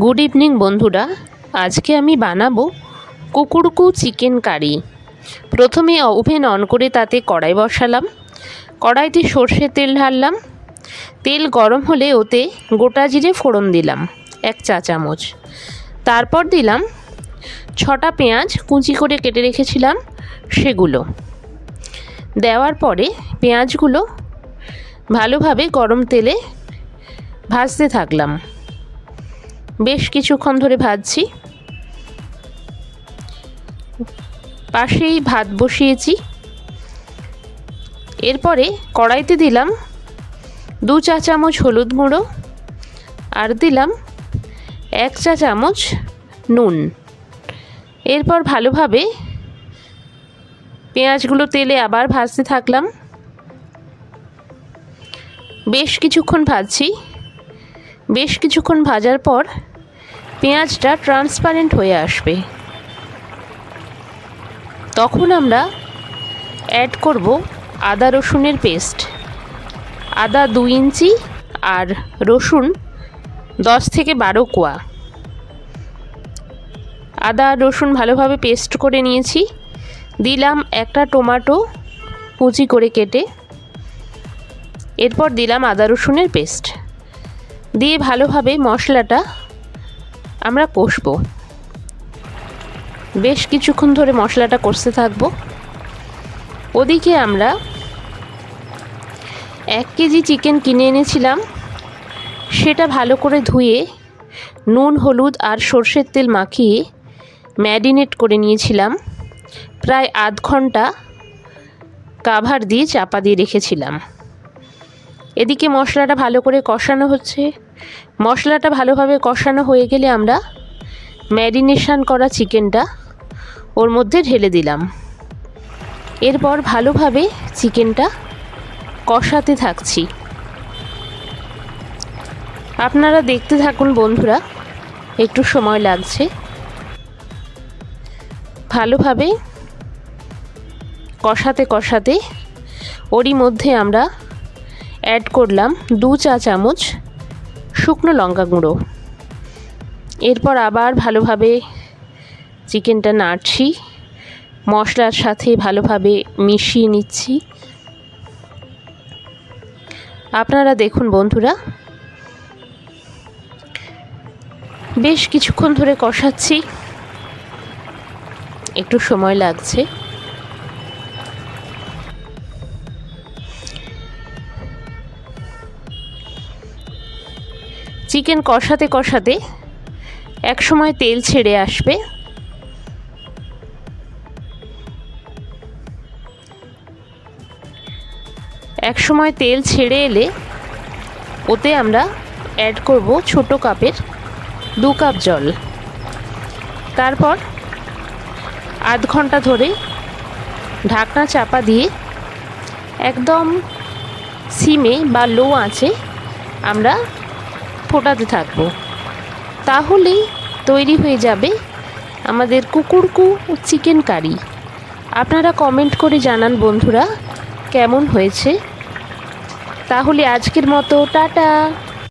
Good evening বন্ধুরা, আজকে আমি বানাবো কুকুরকু চিকেন কারি। প্রথমে ওভেন অন করে তাতে কড়াই বসালাম। কড়াইতে সর্ষের তেল ঢাললাম। তেল গরম হলে ওতে গোটা জিরে ফোড়ন দিলাম 1 চা চামচ। তারপর দিলাম 6টা পেঁয়াজ কুচি করে কেটে রেখেছিলাম সেগুলো। দেওয়ার পরে পেঁয়াজগুলো ভালোভাবে গরম তেলে ভাজতে থাকলাম। বেশ কিছুক্ষণ ধরে ভাজছি। পাশেই ভাত বসিয়েছি। এরপরে কড়াইতে দিলাম 2 চা চামচ হলুদ গুঁড়ো আর দিলাম 1 চা চামচ নুন। এরপর ভালোভাবে পেঁয়াজগুলো তেলে আবার ভাজতে থাকলাম। বেশ কিছুক্ষণ ভাজছি। বেশ কিছুক্ষণ ভাজার পর পেঁয়াজটা ট্রান্সপারেন্ট হয়ে আসবে। তখন আমরা অ্যাড করব আদা রসুনের পেস্ট। আদা 2 ইঞ্চি আর রসুন 10 থেকে 12 কোয়া। আদা রসুন ভালোভাবে পেস্ট করে নিয়েছি। দিলাম একটা টমেটো কুচি করে কেটে। এরপর দিলাম আদা রসুনের পেস্ট দিয়ে ভালোভাবে মশলাটা আমরা কষবো। বেশ কিছুক্ষণ ধরে মশলাটা কষতে থাকবো। ওদিকে আমরা 1 কেজি চিকেন কিনে এনেছিলাম। সেটা ভালো করে ধুয়ে নুন হলুদ আর সর্ষের তেল মাখিয়ে ম্যারিনেট করে নিয়েছিলাম। প্রায় আধ ঘন্টা কাভার দিয়ে চাপা দিয়ে রেখেছিলাম। এদিকে মশলাটা ভালো করে কষানো হচ্ছে। মশলাটা ভালোভাবে কষানো হয়ে গেলে আমরা ম্যারিনেশন করা চিকেনটা ওর মধ্যে ঢেলে দিলাম। এরপর ভালোভাবে চিকেনটা কষাতে থাকছি। আপনারা দেখতে থাকুন বন্ধুরা, একটু সময় লাগছে। ভালোভাবে কষাতে কষাতে ওরই মধ্যে আমরা অ্যাড করলাম 2 চা চামচ শুকনো লঙ্কা গুঁড়ো। এরপর আবার ভালোভাবে চিকেনটা নাড়ছি, মশলার সাথে ভালোভাবে মিশিয়ে নিচ্ছি। আপনারা দেখুন বন্ধুরা, বেশ কিছুক্ষণ ধরে কষাচ্ছি, একটু সময় লাগছে। চিকেন কষাতে কষাতে একসময় তেল ছেড়ে আসবে। একসময় তেল ছেড়ে এলে ওতে আমরা অ্যাড করব ছোট কাপের 2 কাপ জল। তারপর আধ ঘন্টা ধরে ঢাকনা চাপা দিয়ে একদম সিমে বা লো আঁচে আমরা ফোটাতে থাকব। তাহলেই তৈরি হয়ে যাবে আমাদের কুকুরকু চিকেন কারি। আপনারা কমেন্ট করে জানান বন্ধুরা কেমন হয়েছে। তাহলে আজকের মতো টাটা।